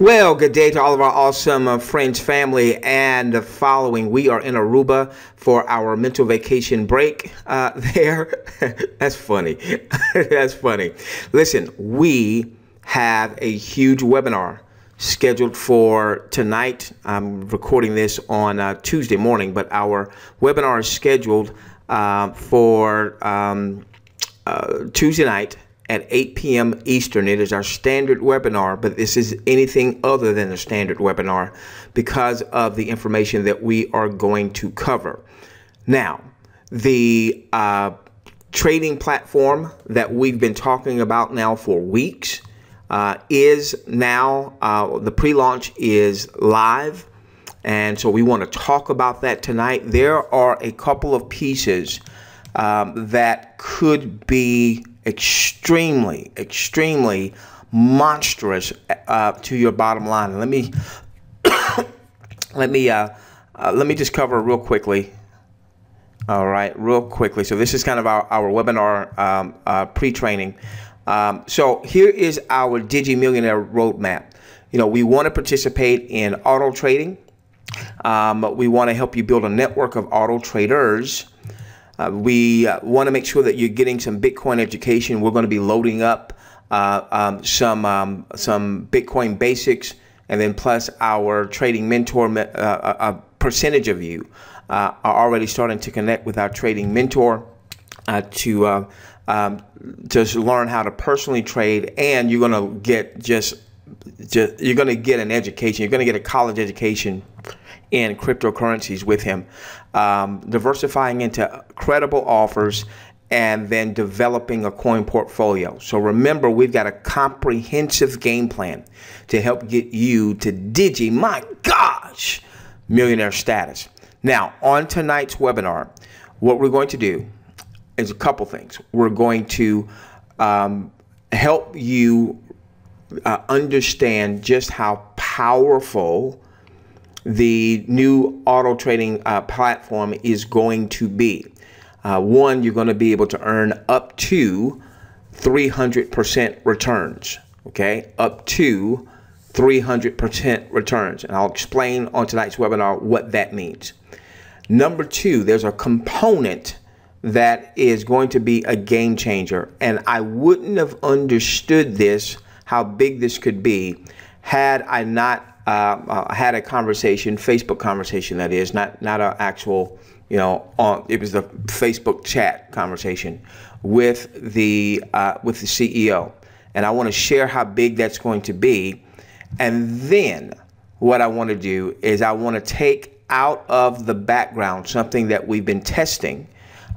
Well, good day to all of our awesome friends, family, and following. We are in Aruba for our mental vacation break there. That's funny. That's funny. Listen, we have a huge webinar scheduled for tonight. I'm recording this on Tuesday morning, but our webinar is scheduled for Tuesday night at 8 p.m. Eastern. It is our standard webinar, but this is anything other than a standard webinar because of the information that we are going to cover. Now, the trading platform that we've been talking about now for weeks is now, the pre-launch is live. And so we want to talk about that tonight. There are a couple of pieces that could be extremely monstrous to your bottom line. And let me just cover real quickly. All right, real quickly. So this is kind of our webinar pre-training. So here is our Digi-Millionaire roadmap. You know, we want to participate in auto trading. We want to help you build a network of auto traders. We want to make sure that you're getting some Bitcoin education. We're going to be loading up some Bitcoin basics, and then plus our trading mentor. A percentage of you are already starting to connect with our trading mentor to just learn how to personally trade, and you're going to get you're going to get an education. You're going to get a college education in cryptocurrencies with him, diversifying into credible offers, and then developing a coin portfolio. So remember, we've got a comprehensive game plan to help get you to my gosh, millionaire status. Now, on tonight's webinar, what we're going to do is a couple things. We're going to help you understand just how powerful the new auto trading platform is going to be. One, you're going to be able to earn up to 300% returns. Okay, up to 300% returns, and I'll explain on tonight's webinar what that means. Number two, there's a component that is going to be a game changer, and I wouldn't have understood this, how big this could be, had I not had a conversation, Facebook conversation, that is, not an actual, you know, it was the Facebook chat conversation with the CEO, and I want to share how big that's going to be. And then what I want to do is I want to take out of the background something that we've been testing,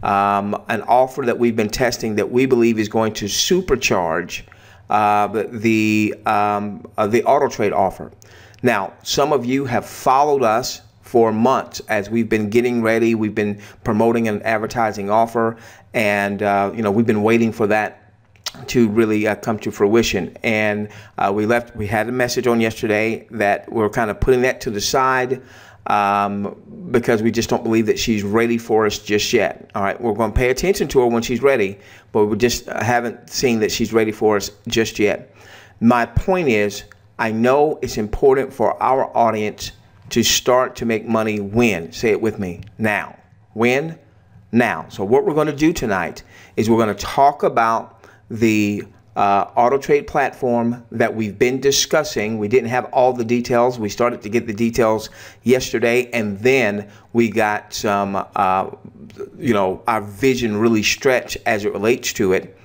an offer that we've been testing that we believe is going to supercharge the auto trade offer. Now, some of you have followed us for months as we've been getting ready. We've been promoting an advertising offer, and you know, we've been waiting for that to really come to fruition. And we had a message on yesterday that we're kind of putting that to the side because we just don't believe that she's ready for us just yet. All right, we're going to pay attention to her when she's ready, but we just haven't seen that she's ready for us just yet. My point is, I know it's important for our audience to start to make money when, say it with me, now. When? Now. So what we're going to do tonight is we're going to talk about the auto trade platform that we've been discussing. We didn't have all the details. We started to get the details yesterday, and then we got some, you know, our vision really stretched as it relates to it.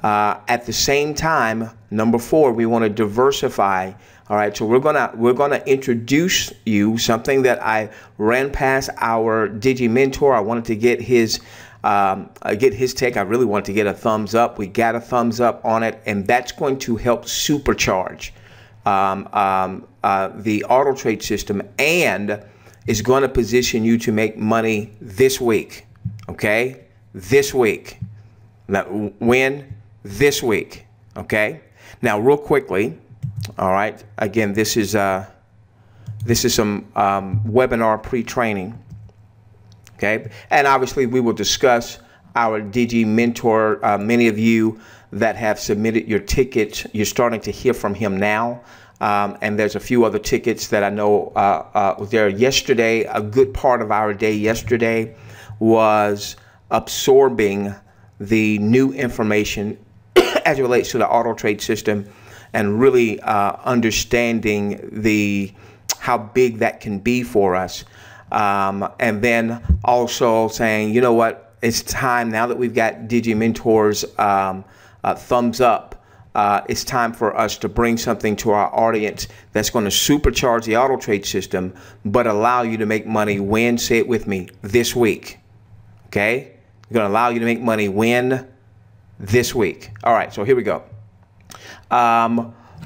At the same time, number four, we want to diversify. All right, so we're gonna introduce you something that I ran past our Digi mentor. I wanted to get his take. I really wanted to get a thumbs up. We got a thumbs up on it, and that's going to help supercharge the auto trade system, and is going to position you to make money this week. Okay, this week. Now, when? This week. Okay. Now, real quickly. All right. Again, this is some webinar pre-training. Okay, and obviously we will discuss our DG mentor. Many of you that have submitted your tickets, you're starting to hear from him now. And there's a few other tickets that I know was there yesterday. A good part of our day yesterday was absorbing the new information as it relates to the auto trade system, and really understanding how big that can be for us. And then also saying, you know what, it's time now that we've got DigiMentor's thumbs up. It's time for us to bring something to our audience that's going to supercharge the auto trade system, but allow you to make money when, say it with me, this week. Okay? It's going to allow you to make money when? This week. All right, so here we go.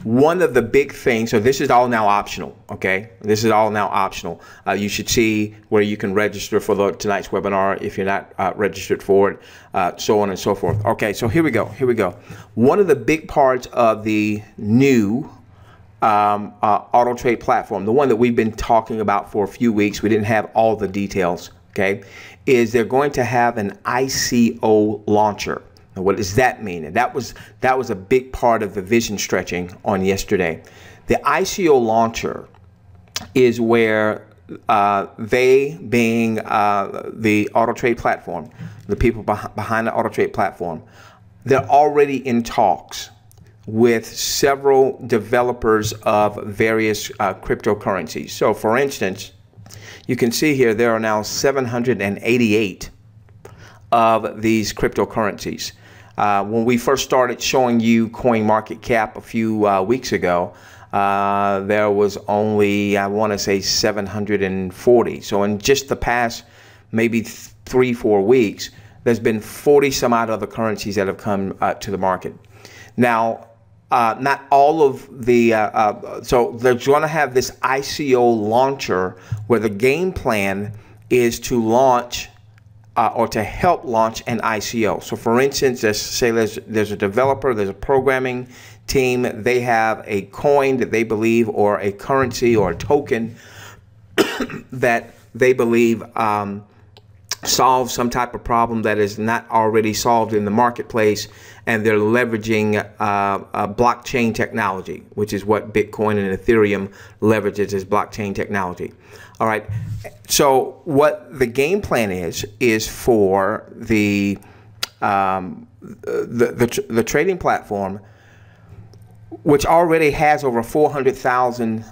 One of the big things, so this is all now optional, okay? This is all now optional. You should see where you can register for tonight's webinar if you're not registered for it, so on and so forth. Okay, so here we go, here we go. One of the big parts of the new auto trade platform, the one that we've been talking about for a few weeks, we didn't have all the details, okay, is they're going to have an ICO launcher. Now, what does that mean? And that was a big part of the vision stretching on yesterday. The ICO launcher is where they, being the auto trade platform, the people behind the auto trade platform, they're already in talks with several developers of various cryptocurrencies. So, for instance, you can see here there are now 788 of these cryptocurrencies. When we first started showing you CoinMarketCap a few weeks ago, there was only, I want to say, 740. So in just the past maybe 3-4 weeks, there's been 40 some odd other currencies that have come to the market. Now, not all of the, so they're going to have this ICO launcher where the game plan is to launch or to help launch an ICO. So for instance, let's say there's a developer, there's a programming team, they have a coin that they believe, or a currency or a token that they believe solves some type of problem that is not already solved in the marketplace, and they're leveraging blockchain technology, which is what Bitcoin and Ethereum leverages, as blockchain technology. All right. So what the game plan is for the trading platform, which already has over 400,000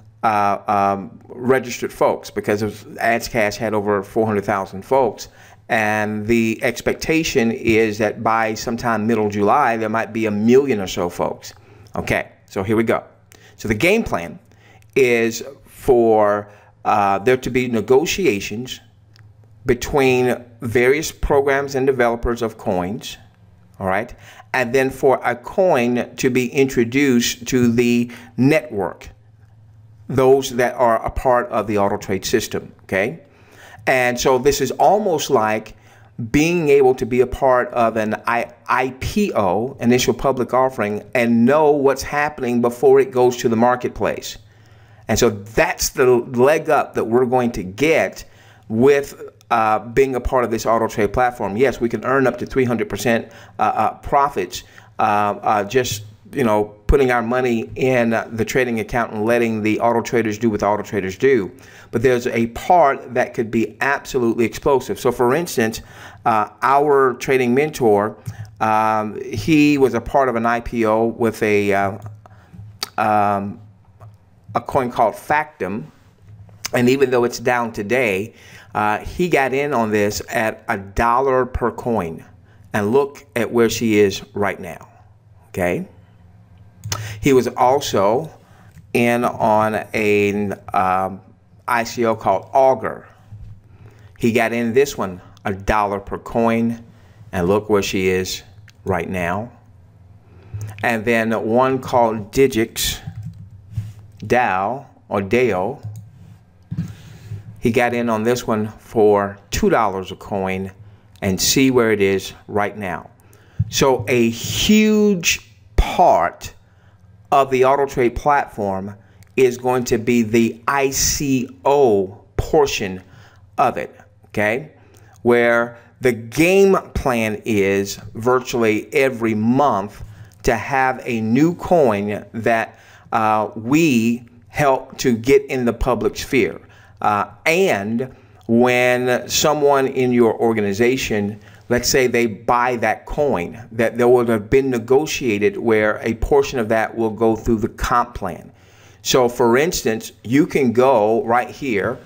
registered folks, because AdsCash had over 400,000 folks, and the expectation is that by sometime middle July there might be 1 million or so folks. Okay, so here we go. So the game plan is for there to be negotiations between various programs and developers of coins, all right, and then for a coin to be introduced to the network, those that are a part of the auto trade system, okay? And so this is almost like being able to be a part of an IPO, initial public offering, and know what's happening before it goes to the marketplace. And so that's the leg up that we're going to get with being a part of this auto trade platform. Yes, we can earn up to 300% profits just, you know, putting our money in the trading account and letting the auto traders do what auto traders do. But there's a part that could be absolutely explosive. So for instance, our trading mentor, he was a part of an IPO with a coin called Factum, and even though it's down today, he got in on this at $1 per coin, and look at where she is right now. Okay, he was also in on an ICO called Augur. He got in this one, $1 per coin, and look where she is right now. And then one called Digix DAO or DAO. He got in on this one for $2 a coin, and see where it is right now. So a huge part of the auto trade platform is going to be the ICO portion of it, okay? Where the game plan is virtually every month to have a new coin that we help to get in the public sphere. And when someone in your organization, let's say they buy that coin, that there would have been negotiated where a portion of that will go through the comp plan. So for instance, you can go right here.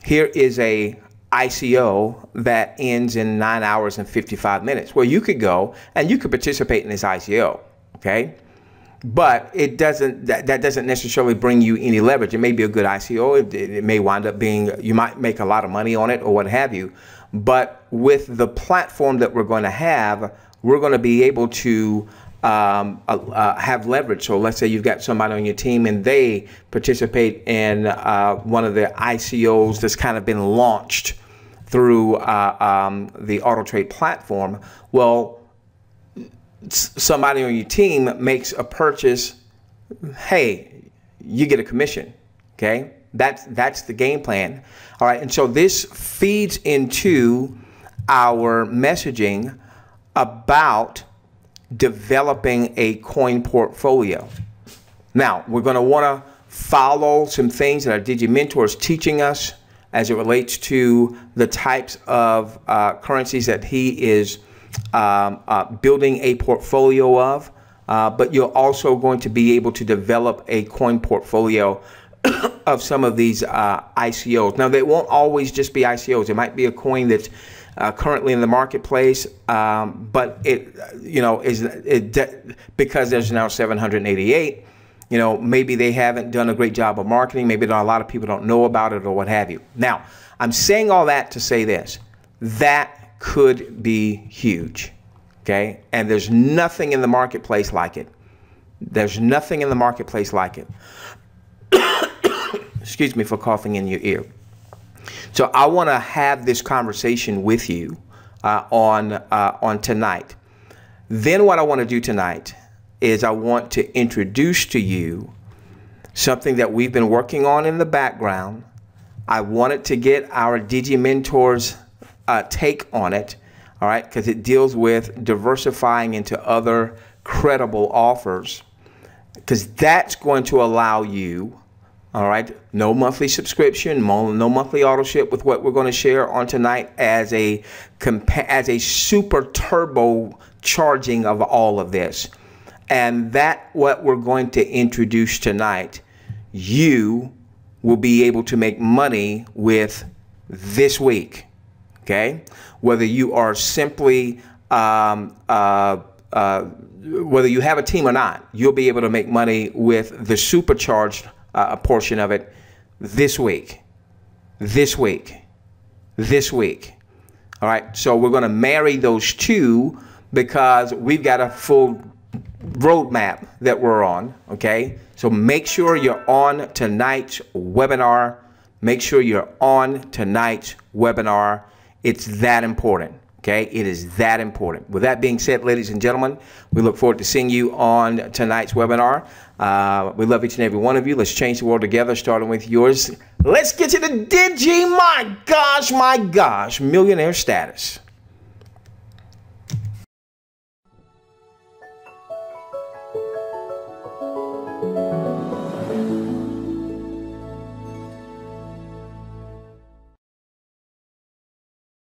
Here is a ICO that ends in 9 hours and 55 minutes. Well, you could go and you could participate in this ICO, okay? But it doesn't, that doesn't necessarily bring you any leverage. It may be a good ICO. It may wind up being, you might make a lot of money on it or what have you. But with the platform that we're going to have, we're going to be able to have leverage. So let's say you've got somebody on your team and they participate in one of the ICOs that's kind of been launched through the AutoTrade platform. Well, somebody on your team makes a purchase, hey, you get a commission, okay? That's the game plan. All right, and so this feeds into our messaging about developing a coin portfolio. Now, we're going to want to follow some things that our DigiMentor is teaching us as it relates to the types of currencies that he is building a portfolio of, but you're also going to be able to develop a coin portfolio of some of these ICOs. Now, they won't always just be ICOs. It might be a coin that's currently in the marketplace, but it, you know, because there's now 788. You know, maybe they haven't done a great job of marketing. Maybe a lot of people don't know about it or what have you. Now, I'm saying all that to say this: that could be huge, okay? And there's nothing in the marketplace like it. There's nothing in the marketplace like it. Excuse me for coughing in your ear. So I want to have this conversation with you on tonight. Then what I want to do tonight is I want to introduce to you something that we've been working on in the background. I wanted to get our DigiMentor's take on it, all right, because it deals with diversifying into other credible offers, because that's going to allow you, all right, no monthly subscription, no monthly auto ship with what we're going to share on tonight as a super turbo charging of all of this. And that what we're going to introduce tonight, you will be able to make money with this week, okay? Whether you are simply, whether you have a team or not, you'll be able to make money with the supercharged portion of it this week. All right, so we're going to marry those two because we've got a full roadmap that we're on, okay? So make sure you're on tonight's webinar. Make sure you're on tonight's webinar. It's that important, okay? It is that important. With that being said, ladies and gentlemen, we look forward to seeing you on tonight's webinar. We love each and every one of you. Let's change the world together, starting with yours. Let's get to the my gosh, millionaire status.